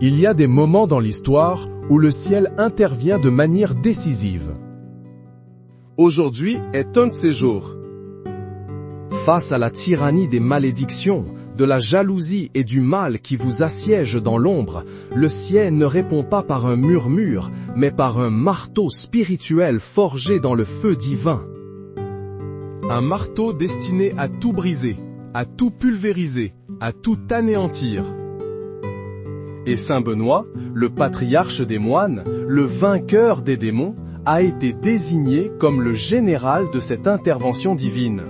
Il y a des moments dans l'histoire où le ciel intervient de manière décisive. Aujourd'hui est un de ces jours. Face à la tyrannie des malédictions, de la jalousie et du mal qui vous assiègent dans l'ombre, le ciel ne répond pas par un murmure, mais par un marteau spirituel forgé dans le feu divin. Un marteau destiné à tout briser, à tout pulvériser, à tout anéantir. Et Saint Benoît, le patriarche des moines, le vainqueur des démons, a été désigné comme le général de cette intervention divine.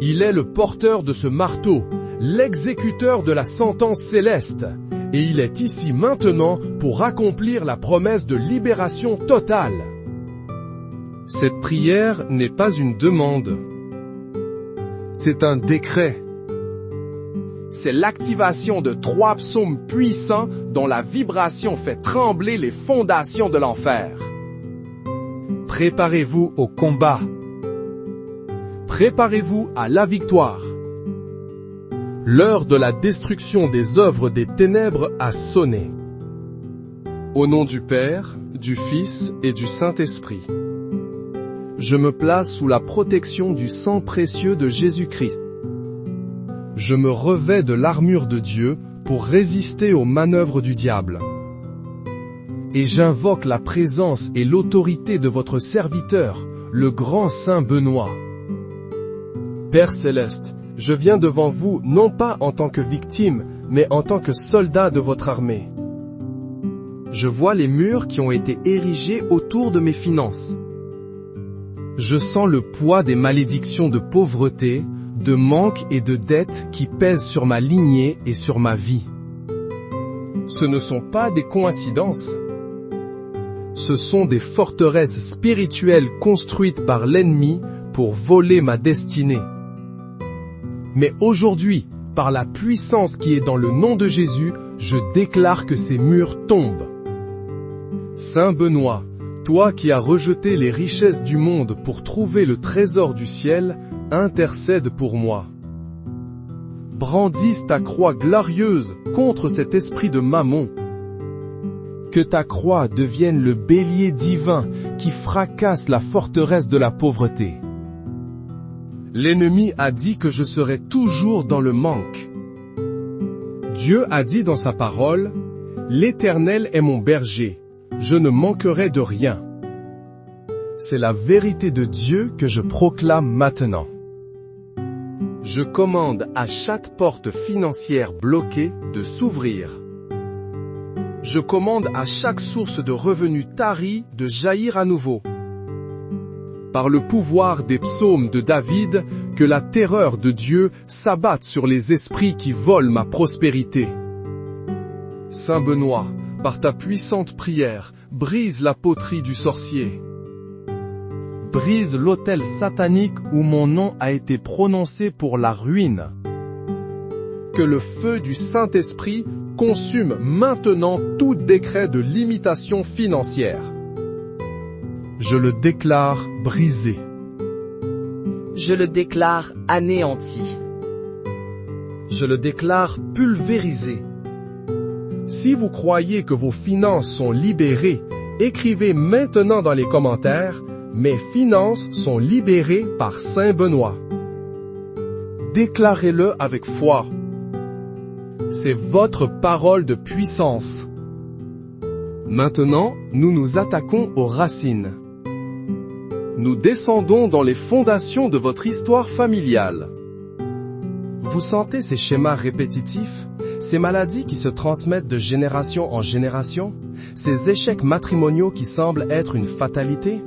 Il est le porteur de ce marteau, l'exécuteur de la sentence céleste, et il est ici maintenant pour accomplir la promesse de libération totale. Cette prière n'est pas une demande. C'est un décret. C'est l'activation de 3 psaumes puissants dont la vibration fait trembler les fondations de l'enfer. Préparez-vous au combat. Préparez-vous à la victoire. L'heure de la destruction des œuvres des ténèbres a sonné. Au nom du Père, du Fils et du Saint-Esprit. Je me place sous la protection du sang précieux de Jésus-Christ. Je me revêts de l'armure de Dieu pour résister aux manœuvres du diable. Et j'invoque la présence et l'autorité de votre serviteur, le grand Saint Benoît. Père Céleste, je viens devant vous non pas en tant que victime, mais en tant que soldat de votre armée. Je vois les murs qui ont été érigés autour de mes finances. Je sens le poids des malédictions de pauvreté, de manque et de dette qui pèsent sur ma lignée et sur ma vie. Ce ne sont pas des coïncidences. Ce sont des forteresses spirituelles construites par l'ennemi pour voler ma destinée. Mais aujourd'hui, par la puissance qui est dans le nom de Jésus, je déclare que ces murs tombent. Saint Benoît, toi qui as rejeté les richesses du monde pour trouver le trésor du ciel, intercède pour moi. Brandisse ta croix glorieuse contre cet esprit de Mammon. Que ta croix devienne le bélier divin qui fracasse la forteresse de la pauvreté. L'ennemi a dit que je serais toujours dans le manque. Dieu a dit dans sa parole, « L'Éternel est mon berger, je ne manquerai de rien. » C'est la vérité de Dieu que je proclame maintenant. Je commande à chaque porte financière bloquée de s'ouvrir. Je commande à chaque source de revenus tarie de jaillir à nouveau. Par le pouvoir des psaumes de David, que la terreur de Dieu s'abatte sur les esprits qui volent ma prospérité. Saint Benoît, par ta puissante prière, brise la poterie du sorcier. Brise l'autel satanique où mon nom a été prononcé pour la ruine. Que le feu du Saint-Esprit consume maintenant tout décret de limitation financière. Je le déclare brisé. Je le déclare anéanti. Je le déclare pulvérisé. Si vous croyez que vos finances sont libérées, écrivez maintenant dans les commentaires « Mes finances sont libérées par Saint Benoît ». Déclarez-le avec foi. C'est votre parole de puissance. Maintenant, nous nous attaquons aux racines. Nous descendons dans les fondations de votre histoire familiale. Vous sentez ces schémas répétitifs, ces maladies qui se transmettent de génération en génération, ces échecs matrimoniaux qui semblent être une fatalité?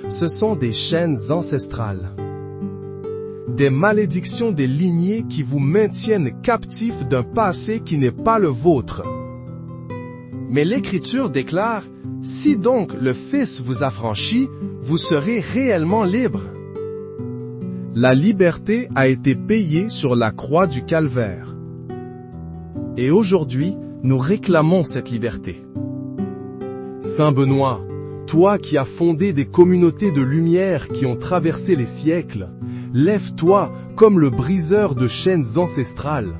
Ce sont des chaînes ancestrales. Des malédictions des lignées qui vous maintiennent captifs d'un passé qui n'est pas le vôtre. Mais l'Écriture déclare, « Si donc le Fils vous affranchit, vous serez réellement libre. » La liberté a été payée sur la croix du Calvaire. Et aujourd'hui, nous réclamons cette liberté. Saint Benoît, toi qui as fondé des communautés de lumière qui ont traversé les siècles, lève-toi comme le briseur de chaînes ancestrales.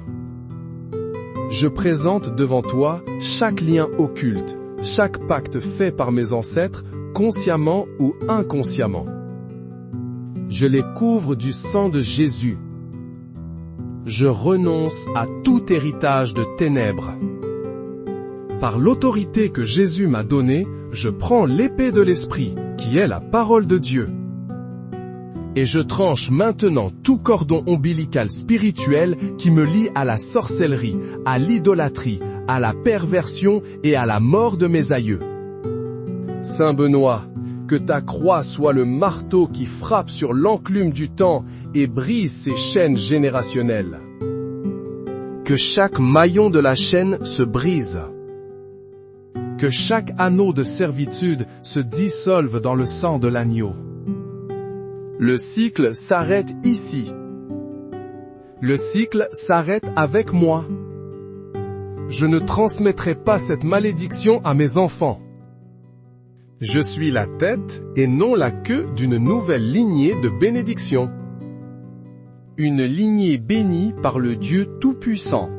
Je présente devant toi chaque lien occulte, chaque pacte fait par mes ancêtres, consciemment ou inconsciemment. Je les couvre du sang de Jésus. Je renonce à tout héritage de ténèbres. Par l'autorité que Jésus m'a donnée, je prends l'épée de l'Esprit, qui est la parole de Dieu. Et je tranche maintenant tout cordon ombilical spirituel qui me lie à la sorcellerie, à l'idolâtrie, à la perversion et à la mort de mes aïeux. Saint Benoît, que ta croix soit le marteau qui frappe sur l'enclume du temps et brise ses chaînes générationnelles. Que chaque maillon de la chaîne se brise. Que chaque anneau de servitude se dissolve dans le sang de l'agneau. Le cycle s'arrête ici. Le cycle s'arrête avec moi. Je ne transmettrai pas cette malédiction à mes enfants. Je suis la tête et non la queue d'une nouvelle lignée de bénédiction. Une lignée bénie par le Dieu Tout-Puissant.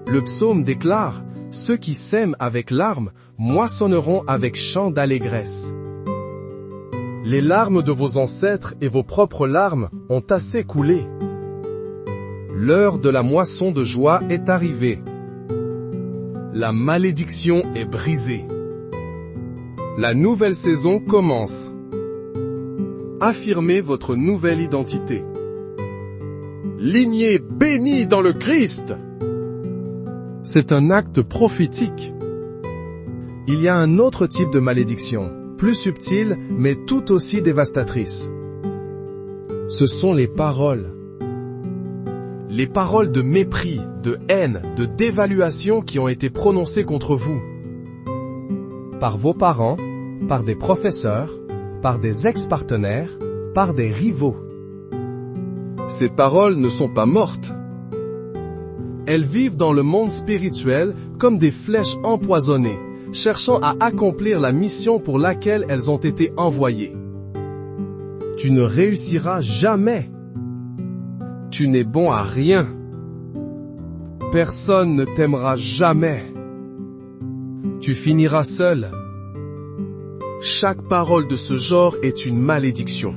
Le psaume déclare: « Ceux qui sèment avec larmes moissonneront avec chant d'allégresse. » Les larmes de vos ancêtres et vos propres larmes ont assez coulé. L'heure de la moisson de joie est arrivée. La malédiction est brisée. La nouvelle saison commence. Affirmez votre nouvelle identité. Lignée bénie dans le Christ! C'est un acte prophétique. Il y a un autre type de malédiction, plus subtile, mais tout aussi dévastatrice. Ce sont les paroles. Les paroles de mépris, de haine, de dévaluation qui ont été prononcées contre vous. Par vos parents, par des professeurs, par des ex-partenaires, par des rivaux. Ces paroles ne sont pas mortes. Elles vivent dans le monde spirituel comme des flèches empoisonnées, cherchant à accomplir la mission pour laquelle elles ont été envoyées. Tu ne réussiras jamais. Tu n'es bon à rien. Personne ne t'aimera jamais. Tu finiras seul. Chaque parole de ce genre est une malédiction.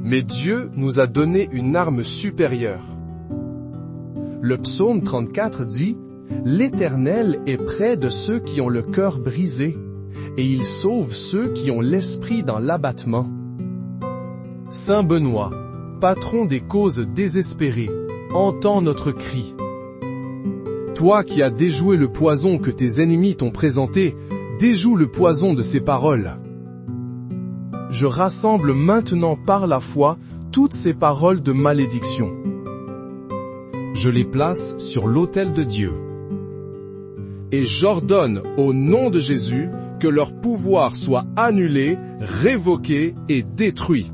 Mais Dieu nous a donné une arme supérieure. Le psaume 34 dit: « L'Éternel est près de ceux qui ont le cœur brisé, et il sauve ceux qui ont l'esprit dans l'abattement. » Saint Benoît, patron des causes désespérées, entends notre cri. Toi qui as déjoué le poison que tes ennemis t'ont présenté, déjoue le poison de ces paroles. Je rassemble maintenant par la foi toutes ces paroles de malédiction. Je les place sur l'autel de Dieu. Et j'ordonne au nom de Jésus que leur pouvoir soit annulé, révoqué et détruit.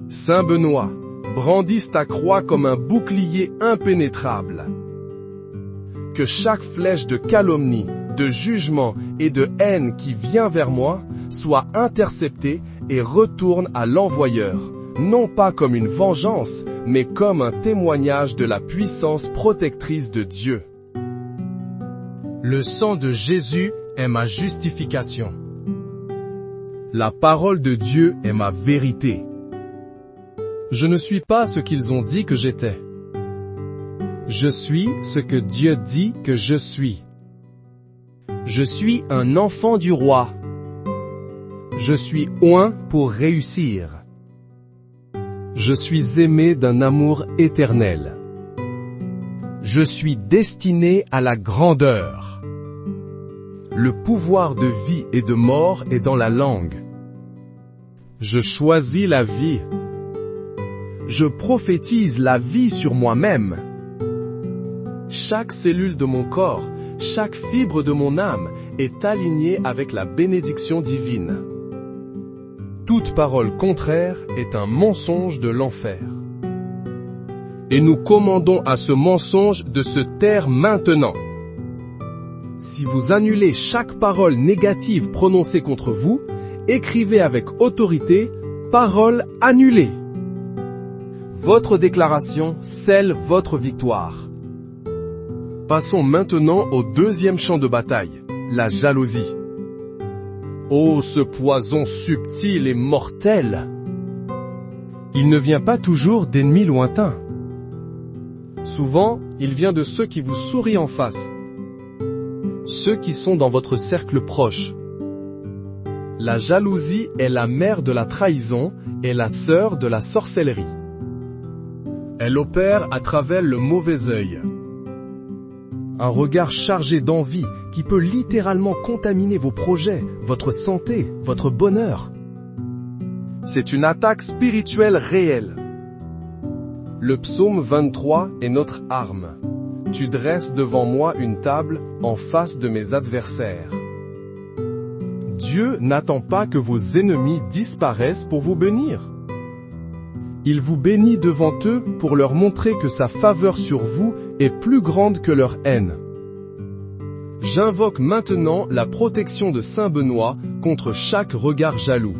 Saint Benoît, brandisse ta croix comme un bouclier impénétrable. Que chaque flèche de calomnie, de jugement et de haine qui vient vers moi soit interceptée et retourne à l'envoyeur, non pas comme une vengeance, mais comme un témoignage de la puissance protectrice de Dieu. Le sang de Jésus est ma justification. La parole de Dieu est ma vérité. Je ne suis pas ce qu'ils ont dit que j'étais. Je suis ce que Dieu dit que je suis. Je suis un enfant du roi. Je suis oint pour réussir. Je suis aimé d'un amour éternel. Je suis destiné à la grandeur. Le pouvoir de vie et de mort est dans la langue. Je choisis la vie. Je prophétise la vie sur moi-même. Chaque cellule de mon corps, chaque fibre de mon âme est alignée avec la bénédiction divine. Toute parole contraire est un mensonge de l'enfer. Et nous commandons à ce mensonge de se taire maintenant. Si vous annulez chaque parole négative prononcée contre vous, écrivez avec autorité « Parole annulée ». Votre déclaration scelle votre victoire. Passons maintenant au deuxième champ de bataille, la jalousie. Oh, ce poison subtil et mortel! Il ne vient pas toujours d'ennemis lointains. Souvent, il vient de ceux qui vous sourient en face. Ceux qui sont dans votre cercle proche. La jalousie est la mère de la trahison et la sœur de la sorcellerie. Elle opère à travers le mauvais œil. Un regard chargé d'envie qui peut littéralement contaminer vos projets, votre santé, votre bonheur. C'est une attaque spirituelle réelle. Le psaume 23 est notre arme. Tu dresses devant moi une table en face de mes adversaires. Dieu n'attend pas que vos ennemis disparaissent pour vous bénir. Il vous bénit devant eux pour leur montrer que sa faveur sur vous est plus grande que leur haine. J'invoque maintenant la protection de Saint Benoît contre chaque regard jaloux.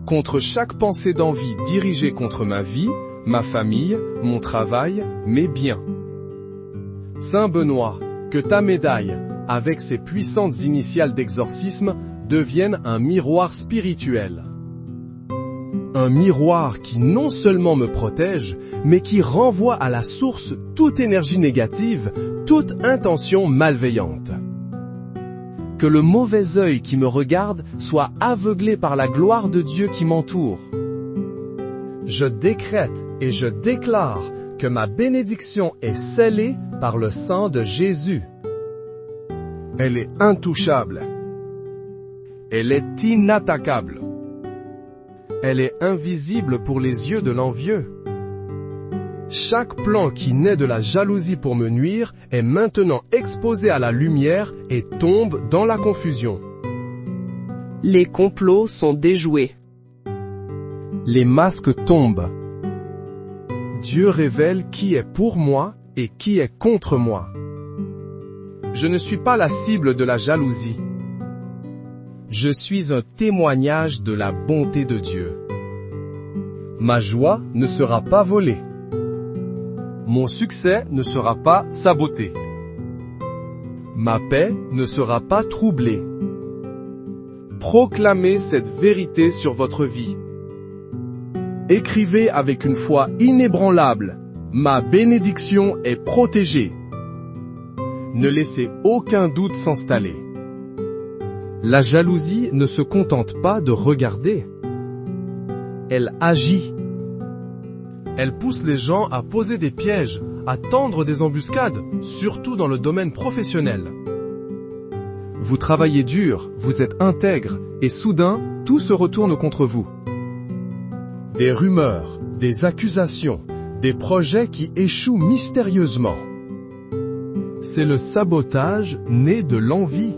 Contre chaque pensée d'envie dirigée contre ma vie, ma famille, mon travail, mes biens. Saint Benoît, que ta médaille, avec ses puissantes initiales d'exorcisme, devienne un miroir spirituel. Un miroir qui non seulement me protège, mais qui renvoie à la source toute énergie négative, toute intention malveillante. Que le mauvais œil qui me regarde soit aveuglé par la gloire de Dieu qui m'entoure. Je décrète et je déclare que ma bénédiction est scellée par le sang de Jésus. Elle est intouchable. Elle est inattaquable. Elle est invisible pour les yeux de l'envieux. Chaque plan qui naît de la jalousie pour me nuire est maintenant exposé à la lumière et tombe dans la confusion. Les complots sont déjoués. Les masques tombent. Dieu révèle qui est pour moi et qui est contre moi. Je ne suis pas la cible de la jalousie. Je suis un témoignage de la bonté de Dieu. Ma joie ne sera pas volée. Mon succès ne sera pas saboté. Ma paix ne sera pas troublée. Proclamez cette vérité sur votre vie. Écrivez avec une foi inébranlable, ma bénédiction est protégée. Ne laissez aucun doute s'installer. La jalousie ne se contente pas de regarder. Elle agit. Elle pousse les gens à poser des pièges, à tendre des embuscades, surtout dans le domaine professionnel. Vous travaillez dur, vous êtes intègre, et soudain, tout se retourne contre vous. Des rumeurs, des accusations, des projets qui échouent mystérieusement. C'est le sabotage né de l'envie.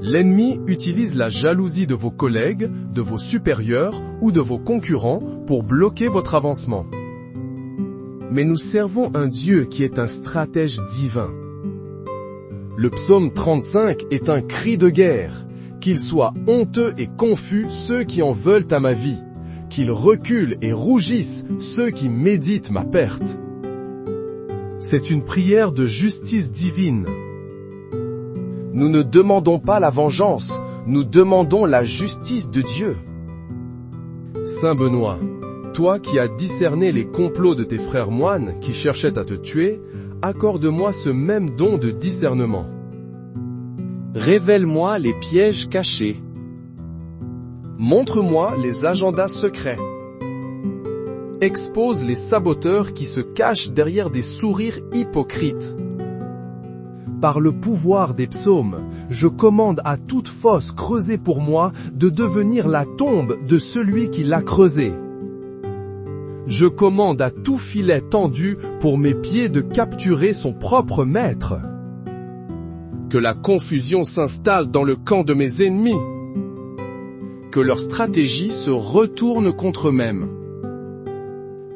L'ennemi utilise la jalousie de vos collègues, de vos supérieurs ou de vos concurrents pour bloquer votre avancement. Mais nous servons un Dieu qui est un stratège divin. Le psaume 35 est un cri de guerre. Qu'ils soient honteux et confus ceux qui en veulent à ma vie. Qu'ils reculent et rougissent ceux qui méditent ma perte. C'est une prière de justice divine. Nous ne demandons pas la vengeance, nous demandons la justice de Dieu. Saint Benoît, toi qui as discerné les complots de tes frères moines qui cherchaient à te tuer, accorde-moi ce même don de discernement. Révèle-moi les pièges cachés. Montre-moi les agendas secrets. Expose les saboteurs qui se cachent derrière des sourires hypocrites. Par le pouvoir des psaumes, je commande à toute fosse creusée pour moi de devenir la tombe de celui qui l'a creusée. Je commande à tout filet tendu pour mes pieds de capturer son propre maître. Que la confusion s'installe dans le camp de mes ennemis. Que leur stratégie se retourne contre eux-mêmes.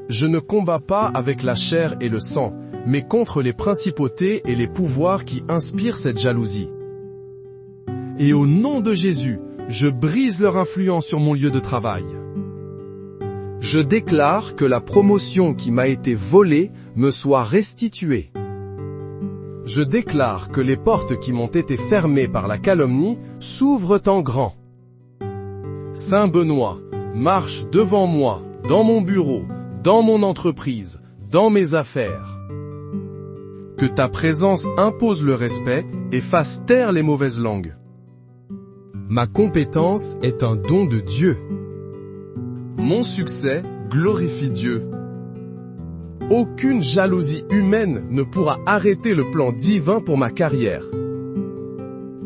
Je ne combats pas avec la chair et le sang, mais contre les principautés et les pouvoirs qui inspirent cette jalousie. Et au nom de Jésus, je brise leur influence sur mon lieu de travail. Je déclare que la promotion qui m'a été volée me soit restituée. Je déclare que les portes qui m'ont été fermées par la calomnie s'ouvrent en grand. Saint Benoît, marche devant moi, dans mon bureau, dans mon entreprise, dans mes affaires. Que ta présence impose le respect et fasse taire les mauvaises langues. Ma compétence est un don de Dieu. Mon succès glorifie Dieu. Aucune jalousie humaine ne pourra arrêter le plan divin pour ma carrière.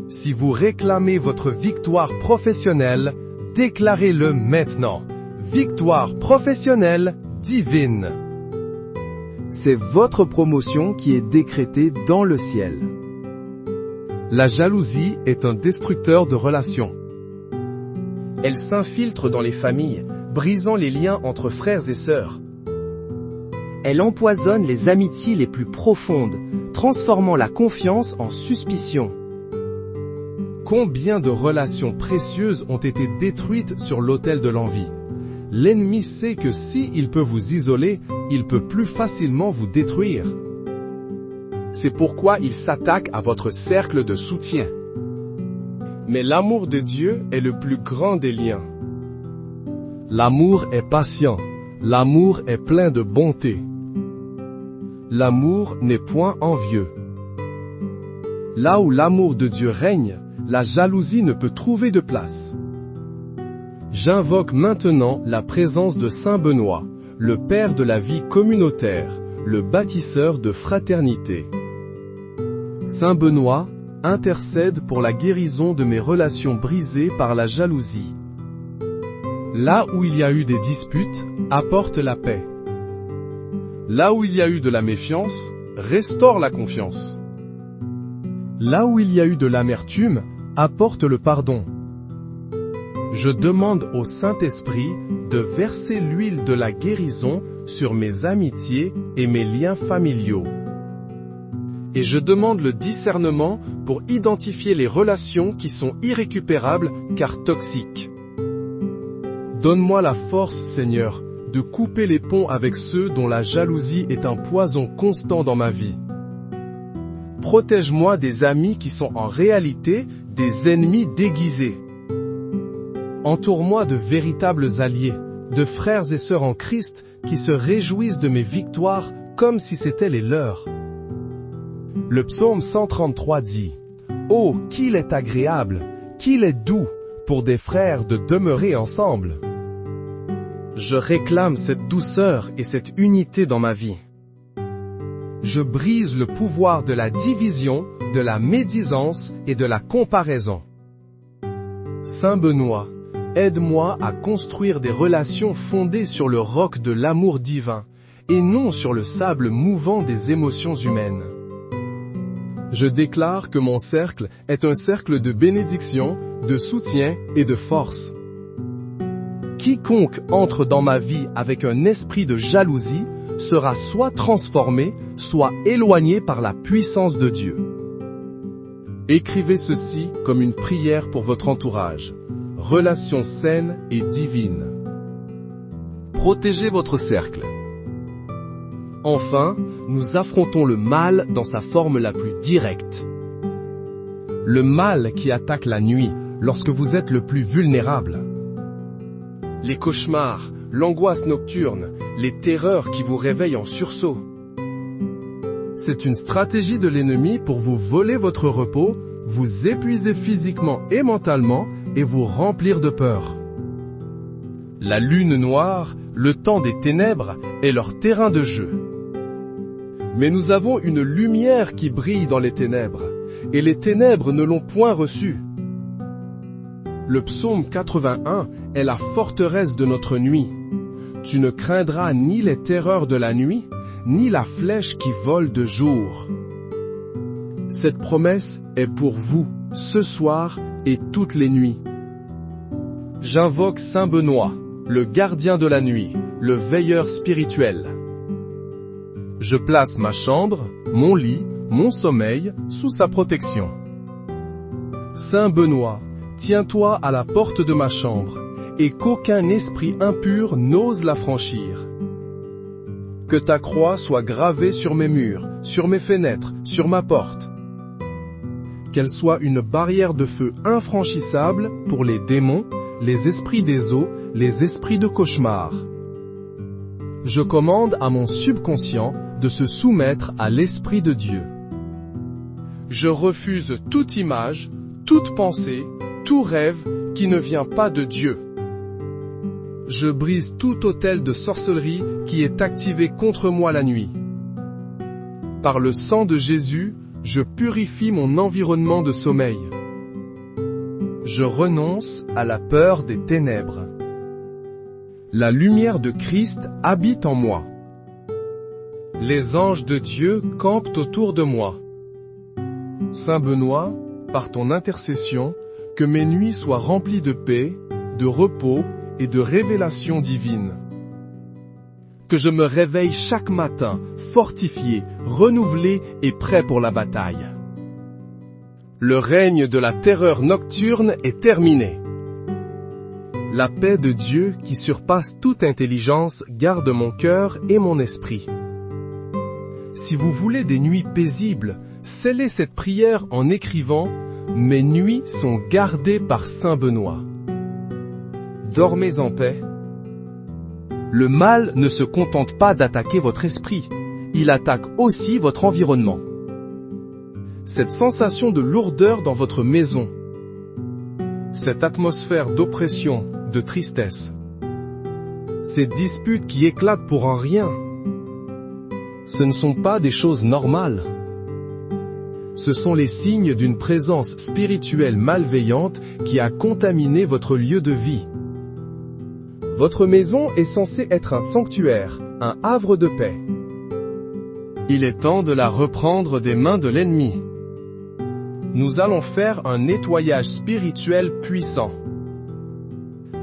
Si vous réclamez votre victoire professionnelle, déclarez-le maintenant. Victoire professionnelle divine. C'est votre promotion qui est décrétée dans le ciel. La jalousie est un destructeur de relations. Elle s'infiltre dans les familles, brisant les liens entre frères et sœurs. Elle empoisonne les amitiés les plus profondes, transformant la confiance en suspicion. Combien de relations précieuses ont été détruites sur l'autel de l'envie? L'ennemi sait que si il peut vous isoler, il peut plus facilement vous détruire. C'est pourquoi il s'attaque à votre cercle de soutien. Mais l'amour de Dieu est le plus grand des liens. L'amour est patient. L'amour est plein de bonté. L'amour n'est point envieux. Là où l'amour de Dieu règne, la jalousie ne peut trouver de place. J'invoque maintenant la présence de Saint Benoît, le Père de la vie communautaire, le bâtisseur de fraternité. Saint Benoît, intercède pour la guérison de mes relations brisées par la jalousie. Là où il y a eu des disputes, apporte la paix. Là où il y a eu de la méfiance, restaure la confiance. Là où il y a eu de l'amertume, apporte le pardon. Je demande au Saint-Esprit de verser l'huile de la guérison sur mes amitiés et mes liens familiaux. Et je demande le discernement pour identifier les relations qui sont irrécupérables car toxiques. Donne-moi la force, Seigneur, de couper les ponts avec ceux dont la jalousie est un poison constant dans ma vie. Protège-moi des amis qui sont en réalité des ennemis déguisés. Entoure-moi de véritables alliés, de frères et sœurs en Christ qui se réjouissent de mes victoires comme si c'étaient les leurs. Le psaume 133 dit « Oh, qu'il est agréable, qu'il est doux pour des frères de demeurer ensemble !» Je réclame cette douceur et cette unité dans ma vie. Je brise le pouvoir de la division, de la médisance et de la comparaison. Saint Benoît, aide-moi à construire des relations fondées sur le roc de l'amour divin, et non sur le sable mouvant des émotions humaines. Je déclare que mon cercle est un cercle de bénédiction, de soutien et de force. Quiconque entre dans ma vie avec un esprit de jalousie sera soit transformé, soit éloigné par la puissance de Dieu. Écrivez ceci comme une prière pour votre entourage. Relation saine et divine. Protégez votre cercle. Enfin, nous affrontons le mal dans sa forme la plus directe. Le mal qui attaque la nuit lorsque vous êtes le plus vulnérable. Les cauchemars, l'angoisse nocturne, les terreurs qui vous réveillent en sursaut. C'est une stratégie de l'ennemi pour vous voler votre repos, vous épuiser physiquement et mentalement et vous remplir de peur. La lune noire, le temps des ténèbres, est leur terrain de jeu. Mais nous avons une lumière qui brille dans les ténèbres, et les ténèbres ne l'ont point reçue. Le psaume 81 est la forteresse de notre nuit. Tu ne craindras ni les terreurs de la nuit, ni la flèche qui vole de jour. Cette promesse est pour vous, ce soir et toutes les nuits. J'invoque Saint Benoît, le gardien de la nuit, le veilleur spirituel. Je place ma chambre, mon lit, mon sommeil, sous sa protection. Saint Benoît, tiens-toi à la porte de ma chambre, et qu'aucun esprit impur n'ose la franchir. Que ta croix soit gravée sur mes murs, sur mes fenêtres, sur ma porte. Qu'elle soit une barrière de feu infranchissable pour les démons, les esprits des eaux, les esprits de cauchemar. Je commande à mon subconscient de se soumettre à l'Esprit de Dieu. Je refuse toute image, toute pensée, tout rêve qui ne vient pas de Dieu. Je brise tout autel de sorcellerie qui est activé contre moi la nuit. Par le sang de Jésus, je purifie mon environnement de sommeil. Je renonce à la peur des ténèbres. La lumière de Christ habite en moi. Les anges de Dieu campent autour de moi. Saint Benoît, par ton intercession, que mes nuits soient remplies de paix, de repos et de révélation divine. Que je me réveille chaque matin, fortifié, renouvelé et prêt pour la bataille. Le règne de la terreur nocturne est terminé. La paix de Dieu qui surpasse toute intelligence garde mon cœur et mon esprit. Si vous voulez des nuits paisibles, scellez cette prière en écrivant « Mes nuits sont gardées par Saint Benoît ». Dormez en paix. Le mal ne se contente pas d'attaquer votre esprit, il attaque aussi votre environnement. Cette sensation de lourdeur dans votre maison, cette atmosphère d'oppression, de tristesse, ces disputes qui éclatent pour un rien, ce ne sont pas des choses normales. Ce sont les signes d'une présence spirituelle malveillante qui a contaminé votre lieu de vie. Votre maison est censée être un sanctuaire, un havre de paix. Il est temps de la reprendre des mains de l'ennemi. Nous allons faire un nettoyage spirituel puissant.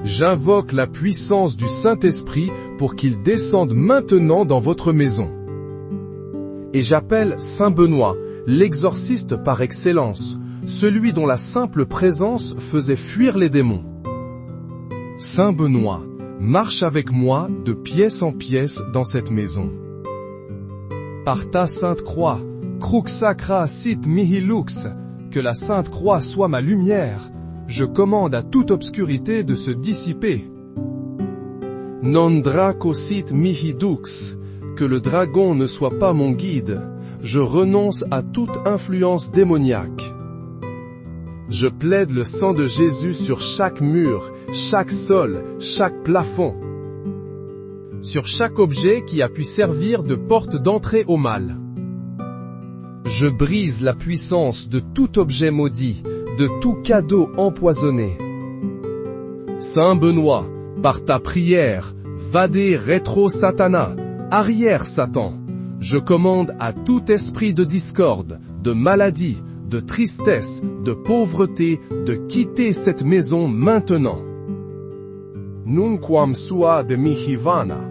J'invoque la puissance du Saint-Esprit pour qu'il descende maintenant dans votre maison. Et j'appelle Saint Benoît, l'exorciste par excellence, celui dont la simple présence faisait fuir les démons. Saint Benoît, marche avec moi de pièce en pièce dans cette maison. Par ta sainte croix, crux sacra sit mihi lux, que la sainte croix soit ma lumière, je commande à toute obscurité de se dissiper. Non draco sit mihi dux, que le dragon ne soit pas mon guide, je renonce à toute influence démoniaque. Je plaide le sang de Jésus sur chaque mur, chaque sol, chaque plafond. Sur chaque objet qui a pu servir de porte d'entrée au mal. Je brise la puissance de tout objet maudit, de tout cadeau empoisonné. Saint Benoît, par ta prière, vadé rétro satana, arrière Satan, je commande à tout esprit de discorde, de maladie, de tristesse, de pauvreté, de quitter cette maison maintenant. Nunquam sua de mihi vana,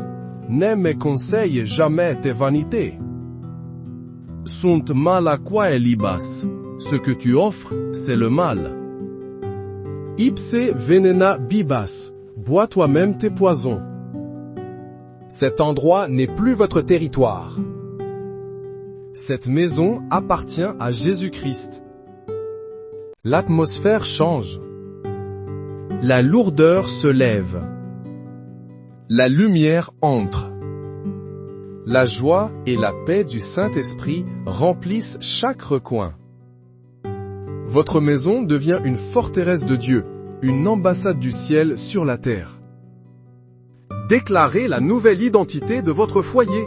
ne me conseille jamais tes vanités. Sunt mala quae libas, ce que tu offres, c'est le mal. Ipse venena bibas, bois toi-même tes poisons. Cet endroit n'est plus votre territoire. Cette maison appartient à Jésus-Christ. L'atmosphère change. La lourdeur se lève. La lumière entre. La joie et la paix du Saint-Esprit remplissent chaque recoin. Votre maison devient une forteresse de Dieu, une ambassade du ciel sur la terre. Déclarez la nouvelle identité de votre foyer.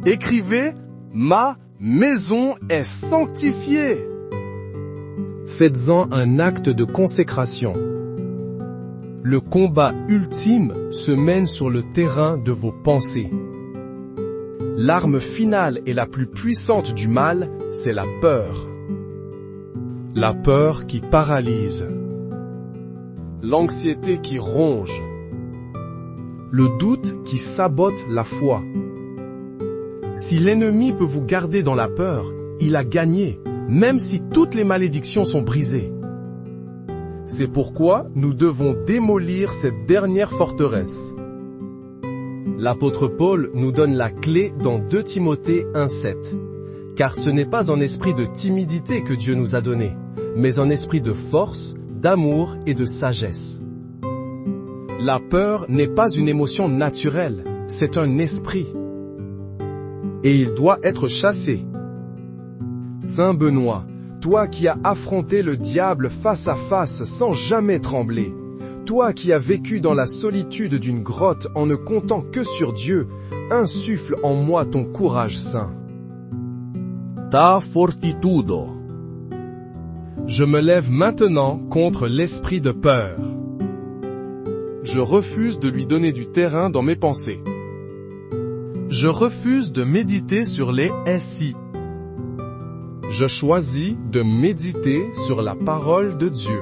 Écrivez « Ma maison est sanctifiée ». Faites-en un acte de consécration. Le combat ultime se mène sur le terrain de vos pensées. L'arme finale et la plus puissante du mal, c'est la peur. La peur qui paralyse. L'anxiété qui ronge. Le doute qui sabote la foi. Si l'ennemi peut vous garder dans la peur, il a gagné, même si toutes les malédictions sont brisées. C'est pourquoi nous devons démolir cette dernière forteresse. L'apôtre Paul nous donne la clé dans 2 Timothée 1,7. Car ce n'est pas un esprit de timidité que Dieu nous a donné, mais un esprit de force, d'amour et de sagesse. La peur n'est pas une émotion naturelle, c'est un esprit. Et il doit être chassé. Saint Benoît, toi qui as affronté le diable face à face sans jamais trembler, toi qui as vécu dans la solitude d'une grotte en ne comptant que sur Dieu, insuffle en moi ton courage saint. Ta fortitudo. Je me lève maintenant contre l'esprit de peur. Je refuse de lui donner du terrain dans mes pensées. Je refuse de méditer sur les SI. Je choisis de méditer sur la parole de Dieu.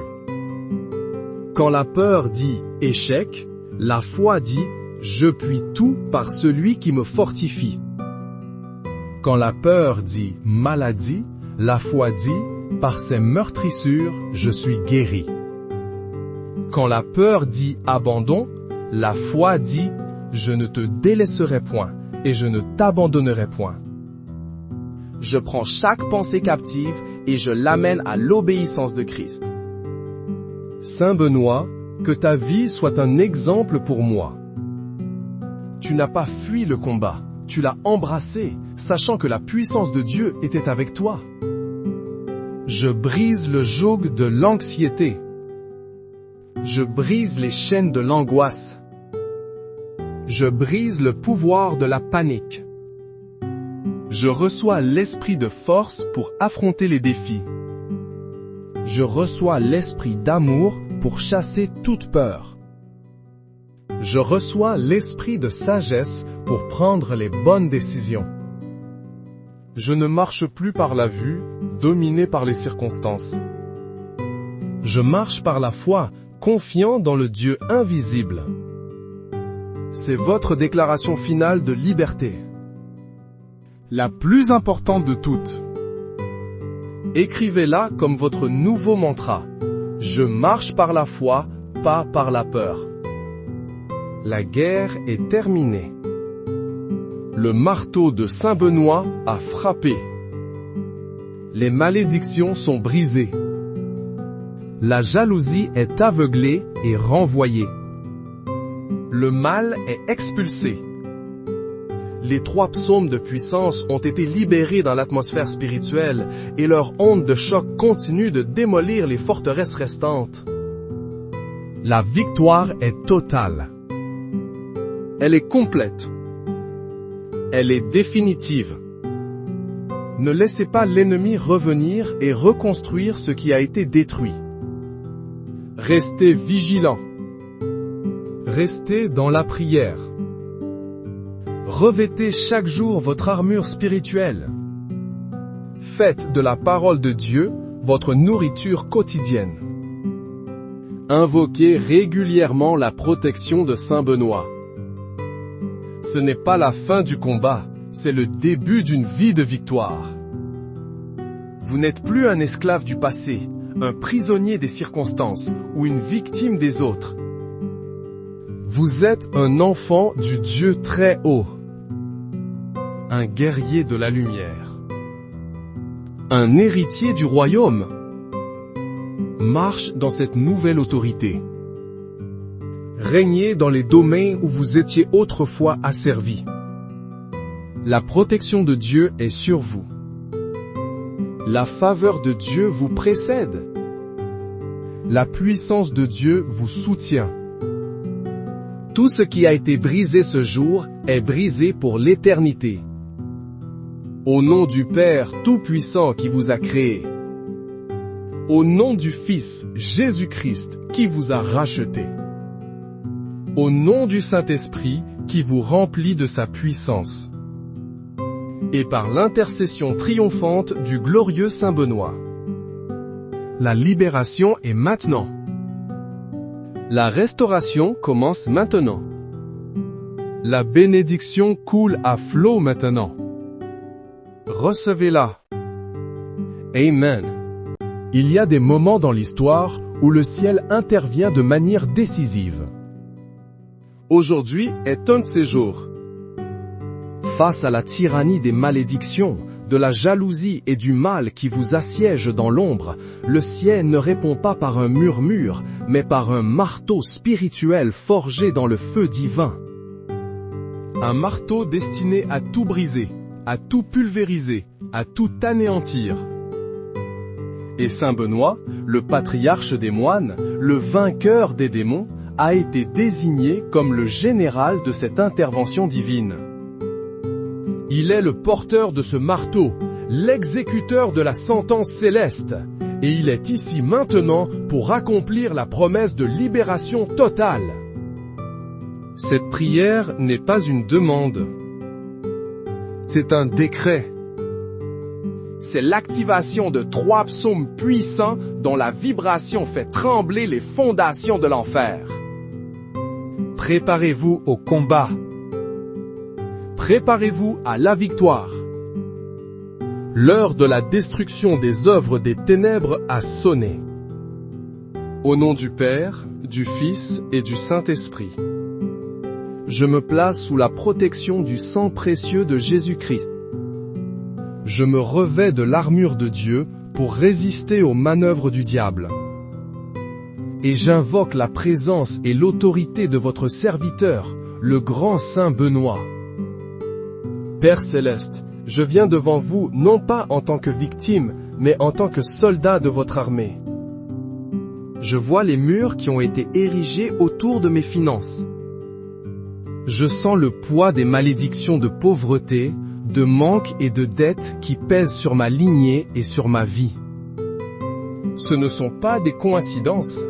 Quand la peur dit « échec », la foi dit « je puis tout par celui qui me fortifie ». Quand la peur dit « maladie », la foi dit « par ses meurtrissures, je suis guéri ». Quand la peur dit « abandon », la foi dit « je ne te délaisserai point et je ne t'abandonnerai point ». Je prends chaque pensée captive et je l'amène à l'obéissance de Christ. Saint Benoît, que ta vie soit un exemple pour moi. Tu n'as pas fui le combat, tu l'as embrassé, sachant que la puissance de Dieu était avec toi. Je brise le joug de l'anxiété. Je brise les chaînes de l'angoisse. Je brise le pouvoir de la panique. Je reçois l'esprit de force pour affronter les défis. Je reçois l'esprit d'amour pour chasser toute peur. Je reçois l'esprit de sagesse pour prendre les bonnes décisions. Je ne marche plus par la vue, dominé par les circonstances. Je marche par la foi, confiant dans le Dieu invisible. C'est votre déclaration finale de liberté. La plus importante de toutes. Écrivez-la comme votre nouveau mantra. Je marche par la foi, pas par la peur. La guerre est terminée. Le marteau de Saint Benoît a frappé. Les malédictions sont brisées. La jalousie est aveuglée et renvoyée. Le mal est expulsé. Les 3 psaumes de puissance ont été libérés dans l'atmosphère spirituelle et leur onde de choc continue de démolir les forteresses restantes. La victoire est totale. Elle est complète. Elle est définitive. Ne laissez pas l'ennemi revenir et reconstruire ce qui a été détruit. Restez vigilants. Restez dans la prière. Revêtez chaque jour votre armure spirituelle. Faites de la parole de Dieu votre nourriture quotidienne. Invoquez régulièrement la protection de Saint Benoît. Ce n'est pas la fin du combat, c'est le début d'une vie de victoire. Vous n'êtes plus un esclave du passé, un prisonnier des circonstances ou une victime des autres. Vous êtes un enfant du Dieu très haut. Un guerrier de la lumière. Un héritier du royaume. Marche dans cette nouvelle autorité. Régnez dans les domaines où vous étiez autrefois asservis. La protection de Dieu est sur vous. La faveur de Dieu vous précède. La puissance de Dieu vous soutient. Tout ce qui a été brisé ce jour est brisé pour l'éternité. Au nom du Père Tout-Puissant qui vous a créé. Au nom du Fils Jésus-Christ qui vous a racheté. Au nom du Saint-Esprit qui vous remplit de sa puissance. Et par l'intercession triomphante du glorieux Saint Benoît. La libération est maintenant. La restauration commence maintenant. La bénédiction coule à flot maintenant. Recevez-la. Amen. Il y a des moments dans l'histoire où le ciel intervient de manière décisive. Aujourd'hui est un de ces jours. Face à la tyrannie des malédictions, de la jalousie et du mal qui vous assiègent dans l'ombre, le ciel ne répond pas par un murmure, mais par un marteau spirituel forgé dans le feu divin. Un marteau destiné à tout briser, à tout pulvériser, à tout anéantir. Et Saint Benoît, le patriarche des moines, le vainqueur des démons, a été désigné comme le général de cette intervention divine. Il est le porteur de ce marteau, l'exécuteur de la sentence céleste, et il est ici maintenant pour accomplir la promesse de libération totale. Cette prière n'est pas une demande. C'est un décret. C'est l'activation de 3 psaumes puissants dont la vibration fait trembler les fondations de l'enfer. Préparez-vous au combat. Préparez-vous à la victoire. L'heure de la destruction des œuvres des ténèbres a sonné. Au nom du Père, du Fils et du Saint-Esprit. Je me place sous la protection du sang précieux de Jésus-Christ. Je me revêts de l'armure de Dieu pour résister aux manœuvres du diable. Et j'invoque la présence et l'autorité de votre serviteur, le grand Saint Benoît. Père céleste, je viens devant vous non pas en tant que victime, mais en tant que soldat de votre armée. Je vois les murs qui ont été érigés autour de mes finances. Je sens le poids des malédictions de pauvreté, de manque et de dette qui pèsent sur ma lignée et sur ma vie. Ce ne sont pas des coïncidences.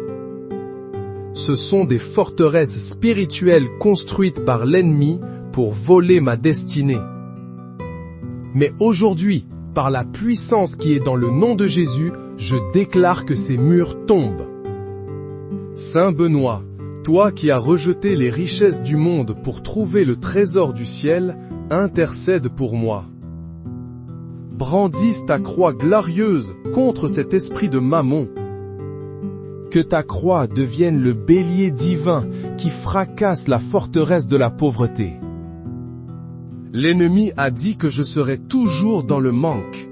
Ce sont des forteresses spirituelles construites par l'ennemi pour voler ma destinée. Mais aujourd'hui, par la puissance qui est dans le nom de Jésus, je déclare que ces murs tombent. Saint Benoît, toi qui as rejeté les richesses du monde pour trouver le trésor du ciel, intercède pour moi. Brandisse ta croix glorieuse contre cet esprit de Mammon. Que ta croix devienne le bélier divin qui fracasse la forteresse de la pauvreté. L'ennemi a dit que je serais toujours dans le manque.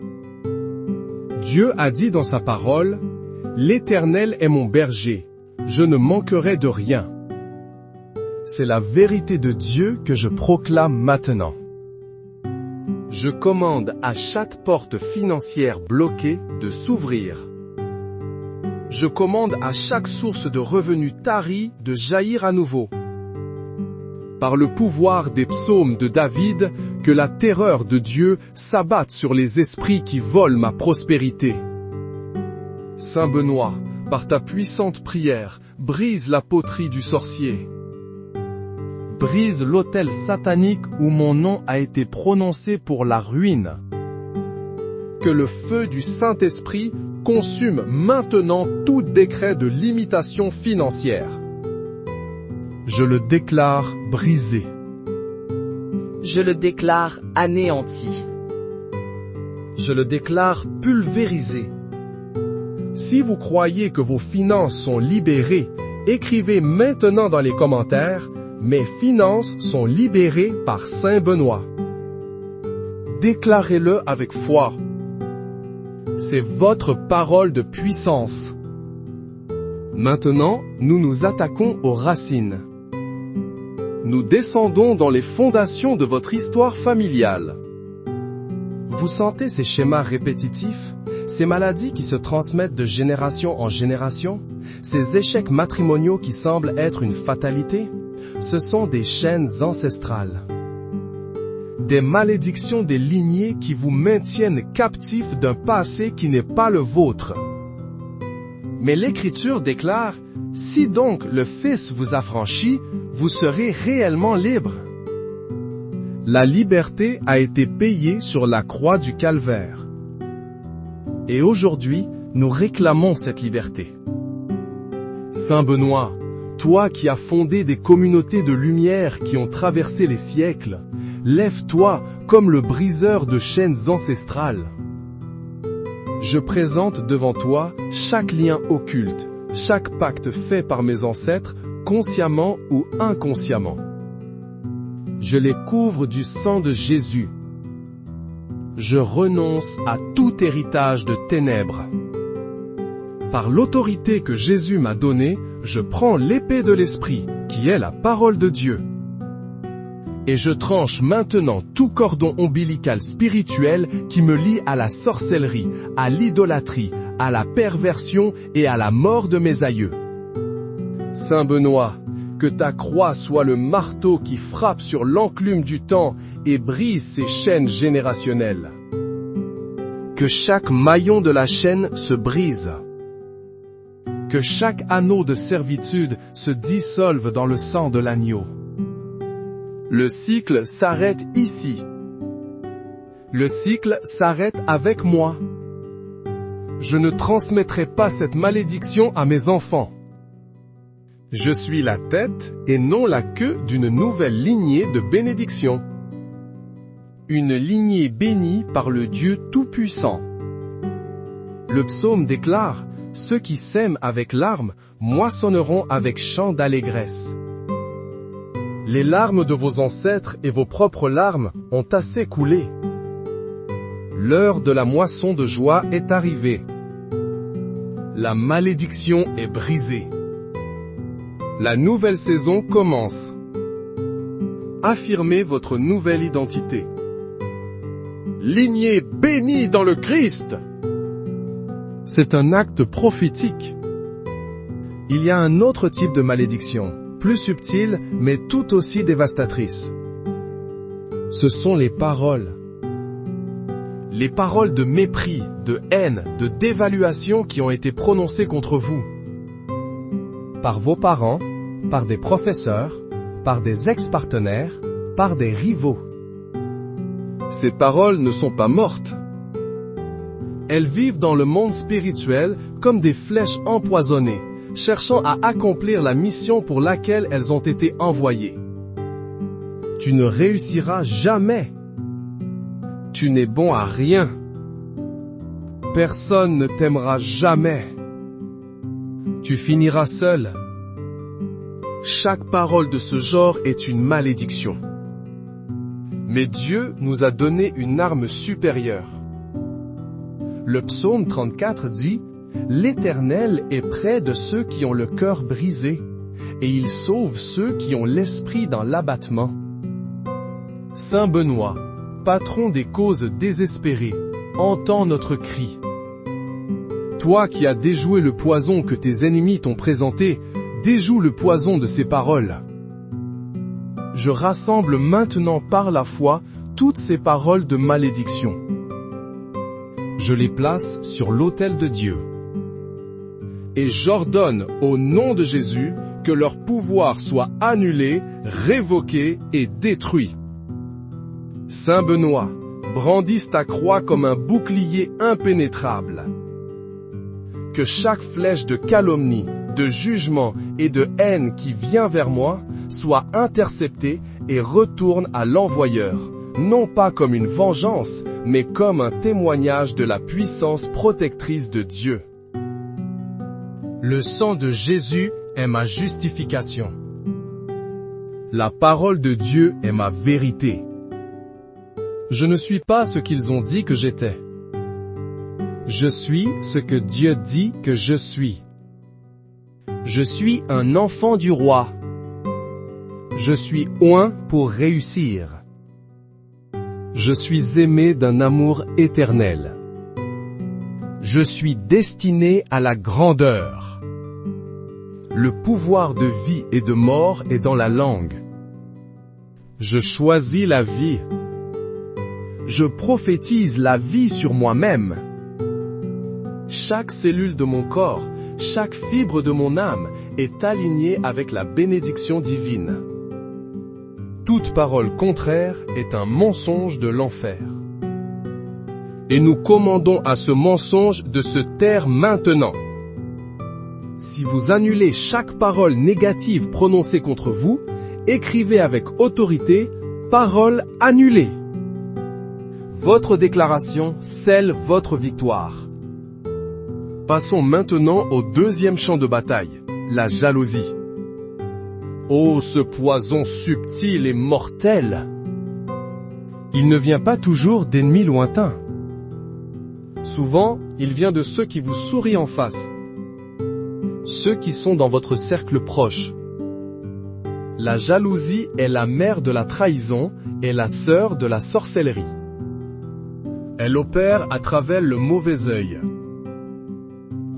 Dieu a dit dans sa parole, « L'Éternel est mon berger, je ne manquerai de rien. » C'est la vérité de Dieu que je proclame maintenant. Je commande à chaque porte financière bloquée de s'ouvrir. Je commande à chaque source de revenus tarie de jaillir à nouveau. Par le pouvoir des psaumes de David, que la terreur de Dieu s'abatte sur les esprits qui volent ma prospérité. Saint Benoît, par ta puissante prière, brise la poterie du sorcier. Brise l'autel satanique où mon nom a été prononcé pour la ruine. Que le feu du Saint-Esprit consume maintenant tout décret de limitation financière. Je le déclare brisé. Je le déclare anéanti. Je le déclare pulvérisé. Si vous croyez que vos finances sont libérées, écrivez maintenant dans les commentaires « Mes finances sont libérées par Saint Benoît ». Déclarez-le avec foi. C'est votre parole de puissance. Maintenant, nous nous attaquons aux racines. Nous descendons dans les fondations de votre histoire familiale. Vous sentez ces schémas répétitifs, ces maladies qui se transmettent de génération en génération, ces échecs matrimoniaux qui semblent être une fatalité? Ce sont des chaînes ancestrales. Des malédictions des lignées qui vous maintiennent captifs d'un passé qui n'est pas le vôtre. Mais l'Écriture déclare, « Si donc le Fils vous affranchit, vous serez réellement libre. » La liberté a été payée sur la croix du Calvaire. Et aujourd'hui, nous réclamons cette liberté. Saint Benoît, toi qui as fondé des communautés de lumière qui ont traversé les siècles, lève-toi comme le briseur de chaînes ancestrales. Je présente devant toi chaque lien occulte, chaque pacte fait par mes ancêtres, consciemment ou inconsciemment. Je les couvre du sang de Jésus. Je renonce à tout héritage de ténèbres. Par l'autorité que Jésus m'a donnée, je prends l'épée de l'Esprit, qui est la parole de Dieu. Et je tranche maintenant tout cordon ombilical spirituel qui me lie à la sorcellerie, à l'idolâtrie, à la perversion et à la mort de mes aïeux. Saint Benoît, que ta croix soit le marteau qui frappe sur l'enclume du temps et brise ses chaînes générationnelles. Que chaque maillon de la chaîne se brise. Que chaque anneau de servitude se dissolve dans le sang de l'agneau. Le cycle s'arrête ici. Le cycle s'arrête avec moi. Je ne transmettrai pas cette malédiction à mes enfants. Je suis la tête et non la queue d'une nouvelle lignée de bénédiction. Une lignée bénie par le Dieu Tout-Puissant. Le psaume déclare, « Ceux qui sèment avec larmes moissonneront avec chant d'allégresse. » Les larmes de vos ancêtres et vos propres larmes ont assez coulé. L'heure de la moisson de joie est arrivée. La malédiction est brisée. La nouvelle saison commence. Affirmez votre nouvelle identité. Lignée bénie dans le Christ. C'est un acte prophétique. Il y a un autre type de malédiction, plus subtile mais tout aussi dévastatrice. Ce sont les paroles. Les paroles de mépris, de haine, de dévaluation qui ont été prononcées contre vous. Par vos parents, par des professeurs, par des ex-partenaires, par des rivaux. Ces paroles ne sont pas mortes. Elles vivent dans le monde spirituel comme des flèches empoisonnées, cherchant à accomplir la mission pour laquelle elles ont été envoyées. Tu ne réussiras jamais. Tu n'es bon à rien. Personne ne t'aimera jamais. Tu finiras seul. Chaque parole de ce genre est une malédiction. Mais Dieu nous a donné une arme supérieure. Le psaume 34 dit « L'Éternel est près de ceux qui ont le cœur brisé, et il sauve ceux qui ont l'esprit dans l'abattement. » Saint Benoît, patron des causes désespérées, entends notre cri. Toi qui as déjoué le poison que tes ennemis t'ont présenté, déjoue le poison de ces paroles. Je rassemble maintenant par la foi toutes ces paroles de malédiction. Je les place sur l'autel de Dieu. Et j'ordonne au nom de Jésus que leur pouvoir soit annulé, révoqué et détruit. Saint Benoît, brandisse ta croix comme un bouclier impénétrable. Que chaque flèche de calomnie, de jugement et de haine qui vient vers moi soit interceptée et retourne à l'envoyeur, non pas comme une vengeance, mais comme un témoignage de la puissance protectrice de Dieu. Le sang de Jésus est ma justification. La parole de Dieu est ma vérité. Je ne suis pas ce qu'ils ont dit que j'étais. Je suis ce que Dieu dit que je suis. Je suis un enfant du roi. Je suis oint pour réussir. Je suis aimé d'un amour éternel. Je suis destiné à la grandeur. Le pouvoir de vie et de mort est dans la langue. Je choisis la vie. Je prophétise la vie sur moi-même. Chaque cellule de mon corps, chaque fibre de mon âme est alignée avec la bénédiction divine. Toute parole contraire est un mensonge de l'enfer. Et nous commandons à ce mensonge de se taire maintenant. Si vous annulez chaque parole négative prononcée contre vous, écrivez avec autorité « Parole annulée ». Votre déclaration scelle votre victoire. Passons maintenant au deuxième champ de bataille, la jalousie. Oh, ce poison subtil et mortel! Il ne vient pas toujours d'ennemis lointains. Souvent, il vient de ceux qui vous sourient en face. Ceux qui sont dans votre cercle proche. La jalousie est la mère de la trahison et la sœur de la sorcellerie. Elle opère à travers le mauvais œil.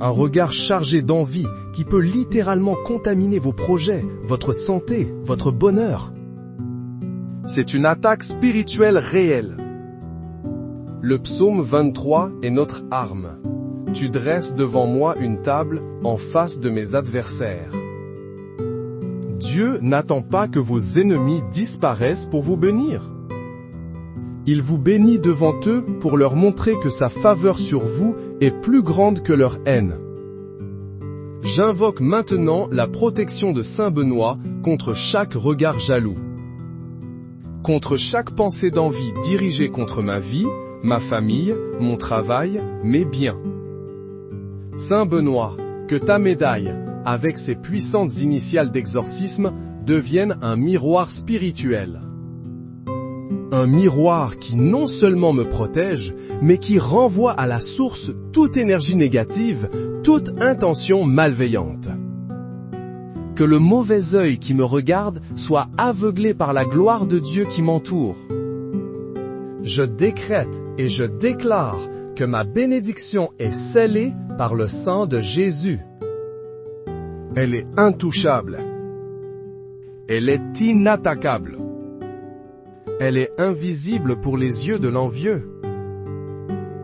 Un regard chargé d'envie qui peut littéralement contaminer vos projets, votre santé, votre bonheur. C'est une attaque spirituelle réelle. Le psaume 23 est notre arme. Tu dresses devant moi une table en face de mes adversaires. Dieu n'attend pas que vos ennemis disparaissent pour vous bénir. Il vous bénit devant eux pour leur montrer que sa faveur sur vous est plus grande que leur haine. J'invoque maintenant la protection de Saint Benoît contre chaque regard jaloux. Contre chaque pensée d'envie dirigée contre ma vie, ma famille, mon travail, mes biens. Saint Benoît, que ta médaille, avec ses puissantes initiales d'exorcisme, devienne un miroir spirituel. Un miroir qui non seulement me protège, mais qui renvoie à la source toute énergie négative, toute intention malveillante. Que le mauvais œil qui me regarde soit aveuglé par la gloire de Dieu qui m'entoure. Je décrète et je déclare que ma bénédiction est scellée par le sang de Jésus. Elle est intouchable. Elle est inattaquable. Elle est invisible pour les yeux de l'envieux.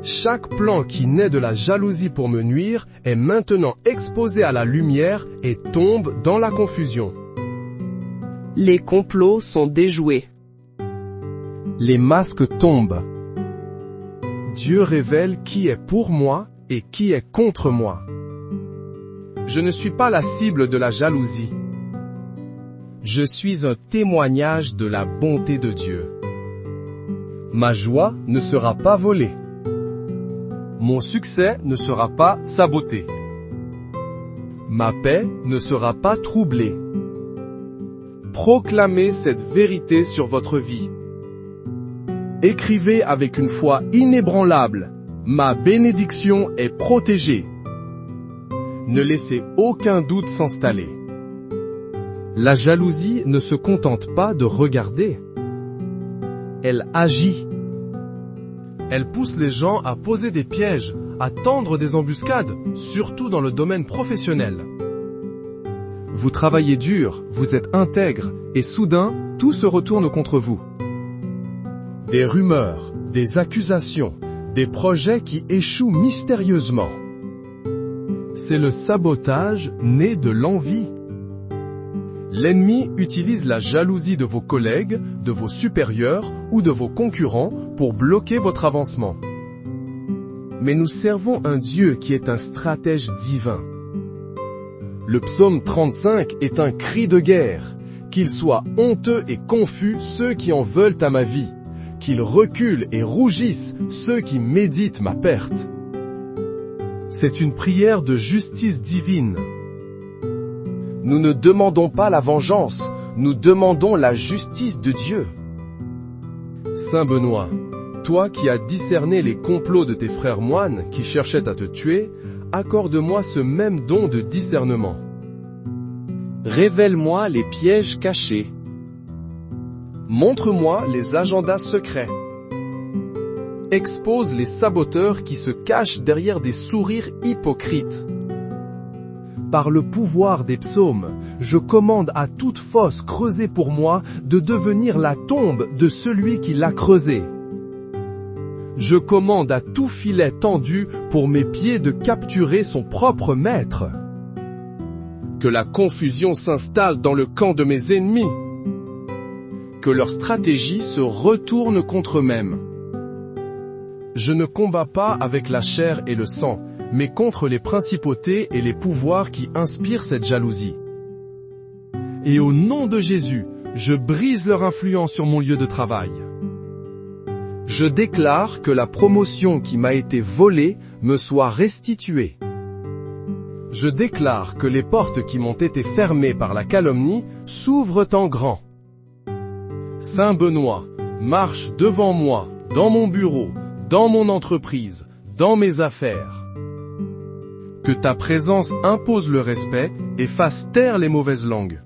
Chaque plan qui naît de la jalousie pour me nuire est maintenant exposé à la lumière et tombe dans la confusion. Les complots sont déjoués. Les masques tombent. Dieu révèle qui est pour moi et qui est contre moi. Je ne suis pas la cible de la jalousie. Je suis un témoignage de la bonté de Dieu. Ma joie ne sera pas volée. Mon succès ne sera pas saboté. Ma paix ne sera pas troublée. Proclamez cette vérité sur votre vie. Écrivez avec une foi inébranlable, ma bénédiction est protégée. Ne laissez aucun doute s'installer. La jalousie ne se contente pas de regarder. Elle agit. Elle pousse les gens à poser des pièges, à tendre des embuscades, surtout dans le domaine professionnel. Vous travaillez dur, vous êtes intègre, et soudain, tout se retourne contre vous. Des rumeurs, des accusations, des projets qui échouent mystérieusement. C'est le sabotage né de l'envie. L'ennemi utilise la jalousie de vos collègues, de vos supérieurs ou de vos concurrents pour bloquer votre avancement. Mais nous servons un Dieu qui est un stratège divin. Le psaume 35 est un cri de guerre. Qu'ils soient honteux et confus ceux qui en veulent à ma vie. Qu'ils reculent et rougissent ceux qui méditent ma perte. C'est une prière de justice divine. Nous ne demandons pas la vengeance, nous demandons la justice de Dieu. Saint Benoît, toi qui as discerné les complots de tes frères moines qui cherchaient à te tuer, accorde-moi ce même don de discernement. Révèle-moi les pièges cachés. Montre-moi les agendas secrets. Expose les saboteurs qui se cachent derrière des sourires hypocrites. Par le pouvoir des psaumes, je commande à toute fosse creusée pour moi de devenir la tombe de celui qui l'a creusée. Je commande à tout filet tendu pour mes pieds de capturer son propre maître. Que la confusion s'installe dans le camp de mes ennemis. Que leur stratégie se retourne contre eux-mêmes. Je ne combats pas avec la chair et le sang, mais contre les principautés et les pouvoirs qui inspirent cette jalousie. Et au nom de Jésus, je brise leur influence sur mon lieu de travail. Je déclare que la promotion qui m'a été volée me soit restituée. Je déclare que les portes qui m'ont été fermées par la calomnie s'ouvrent en grand. Saint Benoît, marche devant moi, dans mon bureau, dans mon entreprise, dans mes affaires. Que ta présence impose le respect et fasse taire les mauvaises langues.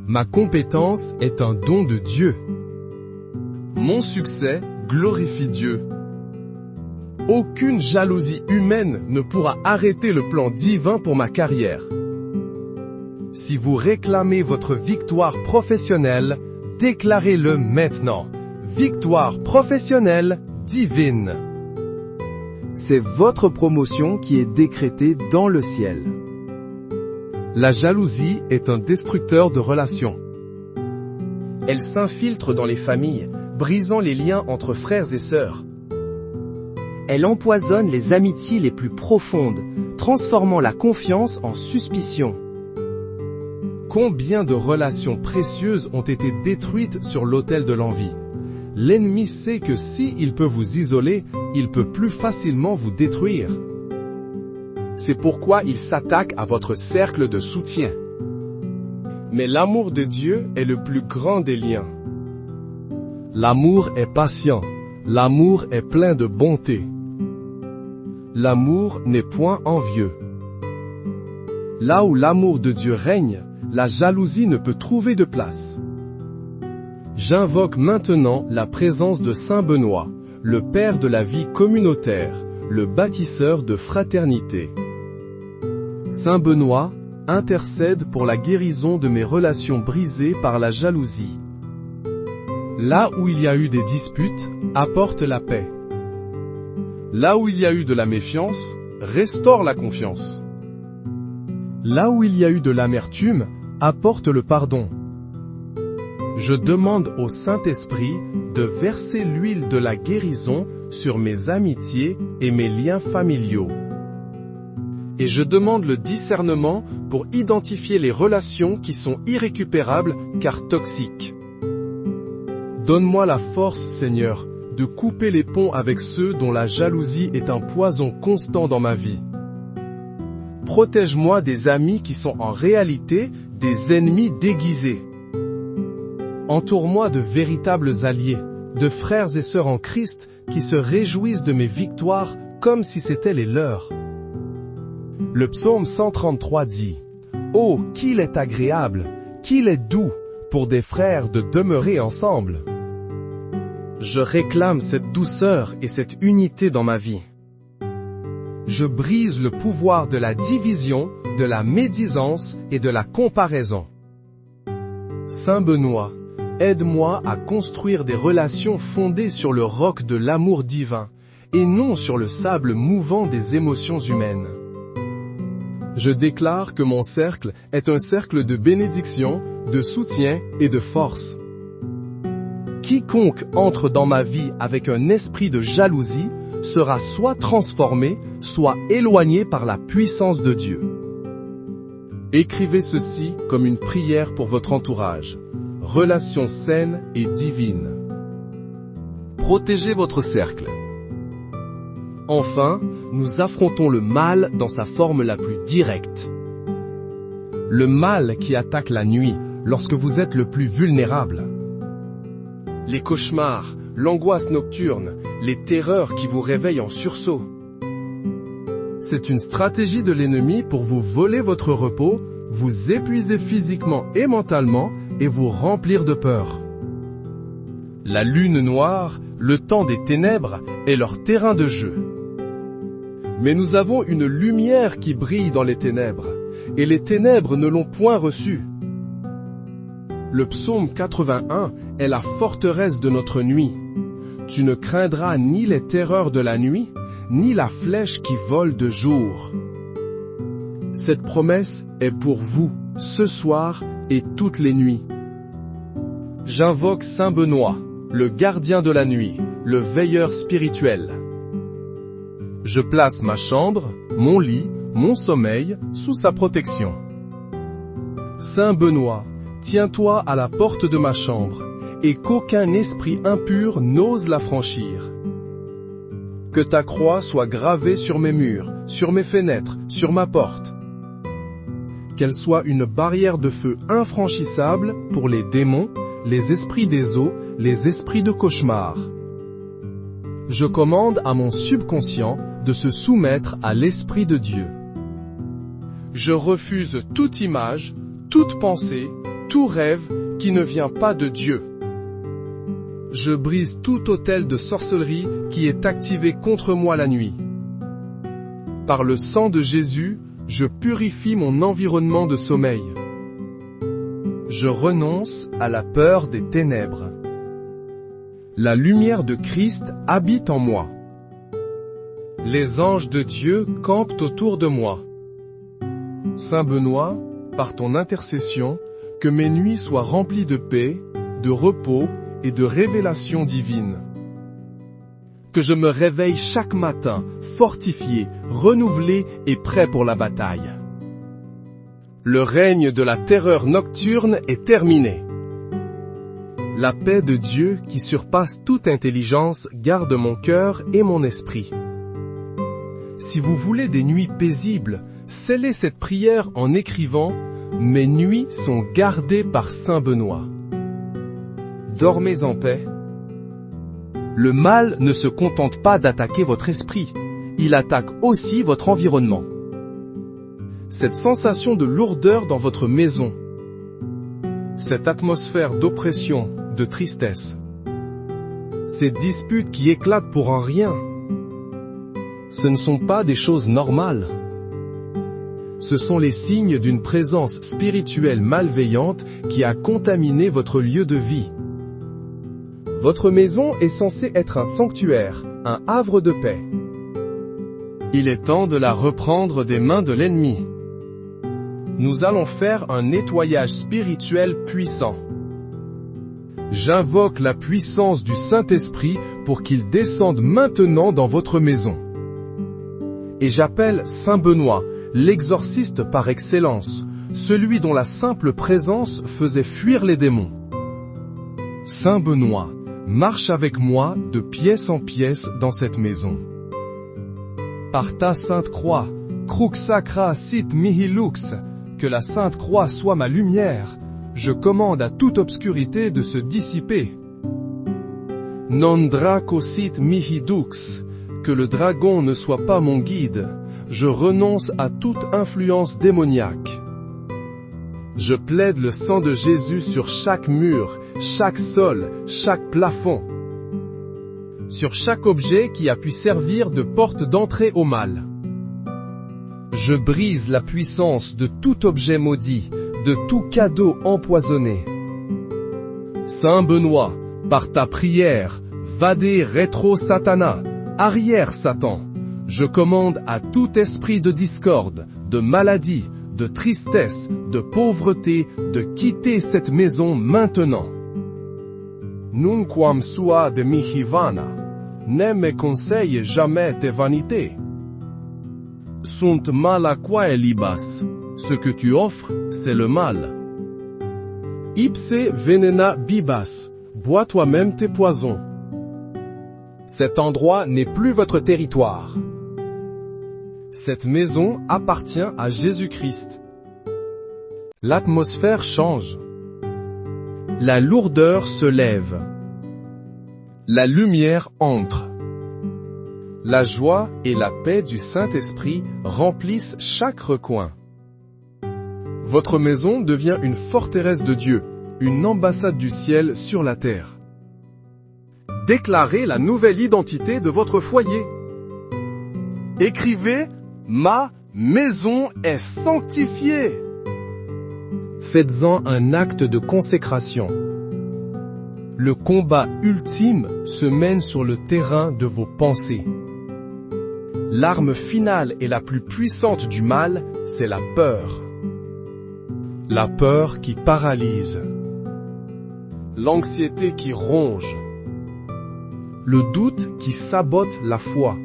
Ma compétence est un don de Dieu. Mon succès glorifie Dieu. Aucune jalousie humaine ne pourra arrêter le plan divin pour ma carrière. Si vous réclamez votre victoire professionnelle, déclarez-le maintenant. Victoire professionnelle divine. C'est votre promotion qui est décrétée dans le ciel. La jalousie est un destructeur de relations. Elle s'infiltre dans les familles, brisant les liens entre frères et sœurs. Elle empoisonne les amitiés les plus profondes, transformant la confiance en suspicion. Combien de relations précieuses ont été détruites sur l'autel de l'envie? L'ennemi sait que si il peut vous isoler, il peut plus facilement vous détruire. C'est pourquoi il s'attaque à votre cercle de soutien. Mais l'amour de Dieu est le plus grand des liens. L'amour est patient. L'amour est plein de bonté. L'amour n'est point envieux. Là où l'amour de Dieu règne, la jalousie ne peut trouver de place. J'invoque maintenant la présence de Saint Benoît, le Père de la vie communautaire, le bâtisseur de fraternité. Saint Benoît, intercède pour la guérison de mes relations brisées par la jalousie. Là où il y a eu des disputes, apporte la paix. Là où il y a eu de la méfiance, restaure la confiance. Là où il y a eu de l'amertume, apporte le pardon. Je demande au Saint-Esprit de verser l'huile de la guérison sur mes amitiés et mes liens familiaux. Et je demande le discernement pour identifier les relations qui sont irrécupérables car toxiques. Donne-moi la force, Seigneur, de couper les ponts avec ceux dont la jalousie est un poison constant dans ma vie. Protège-moi des amis qui sont en réalité des ennemis déguisés. Entoure-moi de véritables alliés, de frères et sœurs en Christ qui se réjouissent de mes victoires comme si c'étaient les leurs. Le psaume 133 dit « Oh, qu'il est agréable, qu'il est doux pour des frères de demeurer ensemble !» Je réclame cette douceur et cette unité dans ma vie. Je brise le pouvoir de la division, de la médisance et de la comparaison. Saint Benoît, aide-moi à construire des relations fondées sur le roc de l'amour divin, et non sur le sable mouvant des émotions humaines. Je déclare que mon cercle est un cercle de bénédiction, de soutien et de force. Quiconque entre dans ma vie avec un esprit de jalousie sera soit transformé, soit éloigné par la puissance de Dieu. Écrivez ceci comme une prière pour votre entourage. Relations saines et divines. Protégez votre cercle. Enfin, nous affrontons le mal dans sa forme la plus directe. Le mal qui attaque la nuit lorsque vous êtes le plus vulnérable. Les cauchemars, l'angoisse nocturne, les terreurs qui vous réveillent en sursaut. C'est une stratégie de l'ennemi pour vous voler votre repos, vous épuiser physiquement et mentalement et vous remplir de peur. La lune noire, le temps des ténèbres, est leur terrain de jeu. Mais nous avons une lumière qui brille dans les ténèbres, et les ténèbres ne l'ont point reçue. Le psaume 81 est la forteresse de notre nuit. Tu ne craindras ni les terreurs de la nuit, ni la flèche qui vole de jour. Cette promesse est pour vous, ce soir et toutes les nuits. J'invoque Saint Benoît, le gardien de la nuit, le veilleur spirituel. Je place ma chambre, mon lit, mon sommeil, sous sa protection. Saint Benoît, tiens-toi à la porte de ma chambre, et qu'aucun esprit impur n'ose la franchir. Que ta croix soit gravée sur mes murs, sur mes fenêtres, sur ma porte. Qu'elle soit une barrière de feu infranchissable pour les démons, les esprits des eaux, les esprits de cauchemar. Je commande à mon subconscient de se soumettre à l'Esprit de Dieu. Je refuse toute image, toute pensée, tout rêve qui ne vient pas de Dieu. Je brise tout autel de sorcellerie qui est activé contre moi la nuit. Par le sang de Jésus, je purifie mon environnement de sommeil. Je renonce à la peur des ténèbres. La lumière de Christ habite en moi. Les anges de Dieu campent autour de moi. Saint Benoît, par ton intercession, que mes nuits soient remplies de paix, de repos et de révélation divine. Que je me réveille chaque matin, fortifié, renouvelé et prêt pour la bataille. Le règne de la terreur nocturne est terminé. La paix de Dieu qui surpasse toute intelligence garde mon cœur et mon esprit. Si vous voulez des nuits paisibles, scellez cette prière en écrivant « Mes nuits sont gardées par Saint Benoît ». Dormez en paix. Le mal ne se contente pas d'attaquer votre esprit, il attaque aussi votre environnement. Cette sensation de lourdeur dans votre maison, cette atmosphère d'oppression, de tristesse, ces disputes qui éclatent pour un rien, ce ne sont pas des choses normales. Ce sont les signes d'une présence spirituelle malveillante qui a contaminé votre lieu de vie. Votre maison est censée être un sanctuaire, un havre de paix. Il est temps de la reprendre des mains de l'ennemi. Nous allons faire un nettoyage spirituel puissant. J'invoque la puissance du Saint-Esprit pour qu'il descende maintenant dans votre maison. Et j'appelle Saint Benoît, l'exorciste par excellence, celui dont la simple présence faisait fuir les démons. Saint Benoît, marche avec moi de pièce en pièce dans cette maison. Par ta sainte croix, crux sacra sit mihi lux, que la sainte croix soit ma lumière, je commande à toute obscurité de se dissiper. Non draco sit mihi dux, que le dragon ne soit pas mon guide, je renonce à toute influence démoniaque. Je plaide le sang de Jésus sur chaque mur, chaque sol, chaque plafond. Sur chaque objet qui a pu servir de porte d'entrée au mal. Je brise la puissance de tout objet maudit, de tout cadeau empoisonné. Saint Benoît, par ta prière, vadé rétro satana, arrière Satan, je commande à tout esprit de discorde, de maladie, de tristesse, de pauvreté, de quitter cette maison maintenant. Nunquam sua de mihi vana, ne me conseille jamais tes vanités. Sunt mala quae libas, ce que tu offres, c'est le mal. Ipse venena bibas, bois toi-même tes poisons. Cet endroit n'est plus votre territoire. Cette maison appartient à Jésus-Christ. L'atmosphère change. La lourdeur se lève. La lumière entre. La joie et la paix du Saint-Esprit remplissent chaque recoin. Votre maison devient une forteresse de Dieu, une ambassade du ciel sur la terre. Déclarez la nouvelle identité de votre foyer. Écrivez « Ma maison est sanctifiée ». Faites-en un acte de consécration. Le combat ultime se mène sur le terrain de vos pensées. L'arme finale et la plus puissante du mal, c'est la peur. La peur qui paralyse. L'anxiété qui ronge. Le doute qui sabote la foi.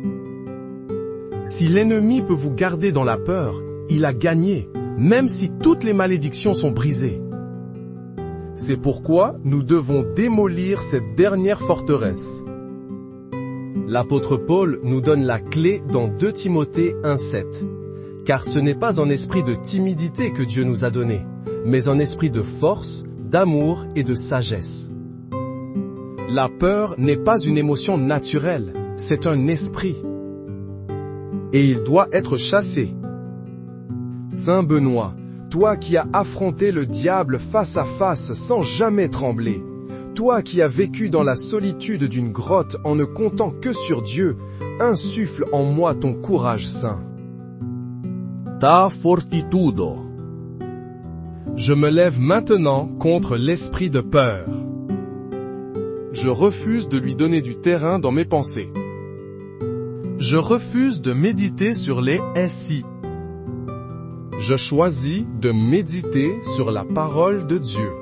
Si l'ennemi peut vous garder dans la peur, il a gagné, même si toutes les malédictions sont brisées. C'est pourquoi nous devons démolir cette dernière forteresse. L'apôtre Paul nous donne la clé dans 2 Timothée 1,7. Car ce n'est pas un esprit de timidité que Dieu nous a donné, mais un esprit de force, d'amour et de sagesse. La peur n'est pas une émotion naturelle, c'est un esprit. Et il doit être chassé. Saint Benoît, toi qui as affronté le diable face à face sans jamais trembler, toi qui as vécu dans la solitude d'une grotte en ne comptant que sur Dieu, insuffle en moi ton courage saint. Ta fortitudo. Je me lève maintenant contre l'esprit de peur. Je refuse de lui donner du terrain dans mes pensées. Je refuse de méditer sur les SI. Je choisis de méditer sur la parole de Dieu.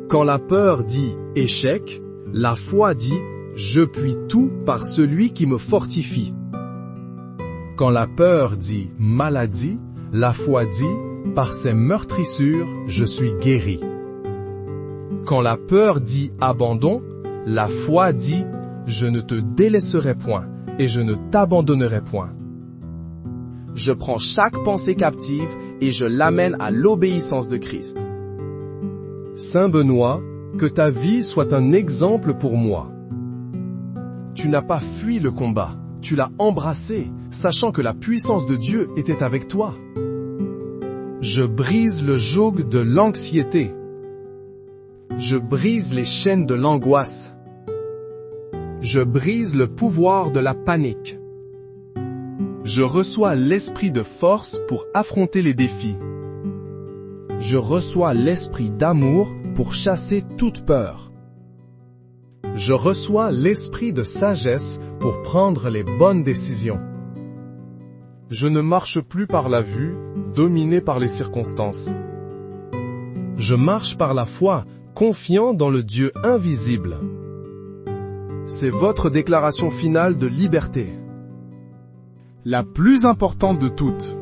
Quand la peur dit « échec », la foi dit « je puis tout par celui qui me fortifie ». Quand la peur dit « maladie », la foi dit « par ses meurtrissures, je suis guéri ». Quand la peur dit « abandon », la foi dit « je ne te délaisserai point et je ne t'abandonnerai point ». Je prends chaque pensée captive et je l'amène à l'obéissance de Christ. Saint Benoît, que ta vie soit un exemple pour moi. Tu n'as pas fui le combat, tu l'as embrassé, sachant que la puissance de Dieu était avec toi. Je brise le joug de l'anxiété. Je brise les chaînes de l'angoisse. Je brise le pouvoir de la panique. Je reçois l'esprit de force pour affronter les défis. Je reçois l'esprit d'amour pour chasser toute peur. Je reçois l'esprit de sagesse pour prendre les bonnes décisions. Je ne marche plus par la vue, dominé par les circonstances. Je marche par la foi, confiant dans le Dieu invisible. C'est votre déclaration finale de liberté. La plus importante de toutes.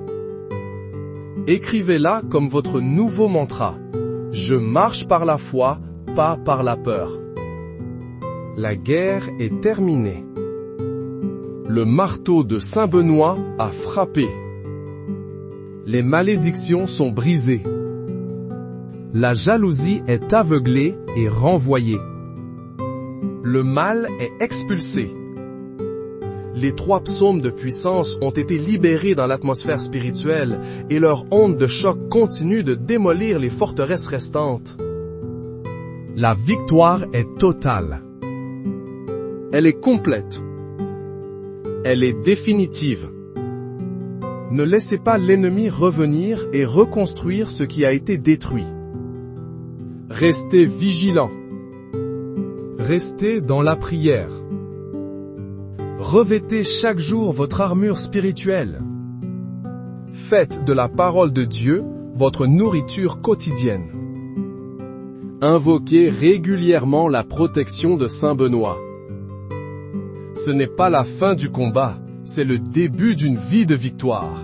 Écrivez-la comme votre nouveau mantra. Je marche par la foi, pas par la peur. La guerre est terminée. Le marteau de Saint Benoît a frappé. Les malédictions sont brisées. La jalousie est aveuglée et renvoyée. Le mal est expulsé. Les 3 psaumes de puissance ont été libérés dans l'atmosphère spirituelle et leur onde de choc continue de démolir les forteresses restantes. La victoire est totale. Elle est complète. Elle est définitive. Ne laissez pas l'ennemi revenir et reconstruire ce qui a été détruit. Restez vigilants. Restez dans la prière. Revêtez chaque jour votre armure spirituelle. Faites de la parole de Dieu votre nourriture quotidienne. Invoquez régulièrement la protection de Saint Benoît. Ce n'est pas la fin du combat, c'est le début d'une vie de victoire.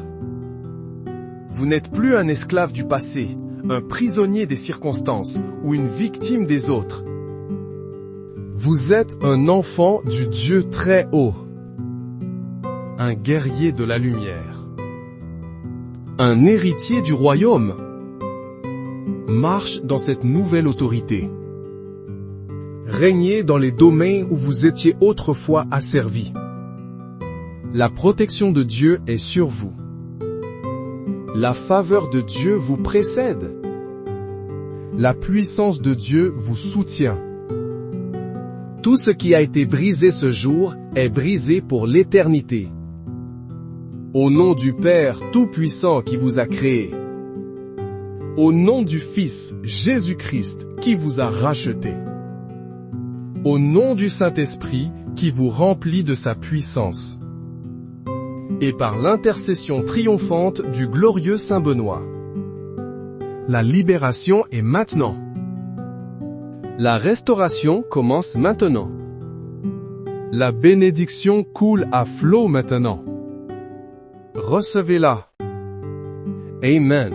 Vous n'êtes plus un esclave du passé, un prisonnier des circonstances ou une victime des autres. Vous êtes un enfant du Dieu très haut. Un guerrier de la lumière. Un héritier du royaume. Marche dans cette nouvelle autorité. Régnez dans les domaines où vous étiez autrefois asservis. La protection de Dieu est sur vous. La faveur de Dieu vous précède. La puissance de Dieu vous soutient. Tout ce qui a été brisé ce jour est brisé pour l'éternité. Au nom du Père Tout-Puissant qui vous a créé. Au nom du Fils Jésus-Christ qui vous a racheté. Au nom du Saint-Esprit qui vous remplit de sa puissance. Et par l'intercession triomphante du glorieux Saint Benoît. La libération est maintenant. La restauration commence maintenant. La bénédiction coule à flot maintenant. Recevez-la. Amen.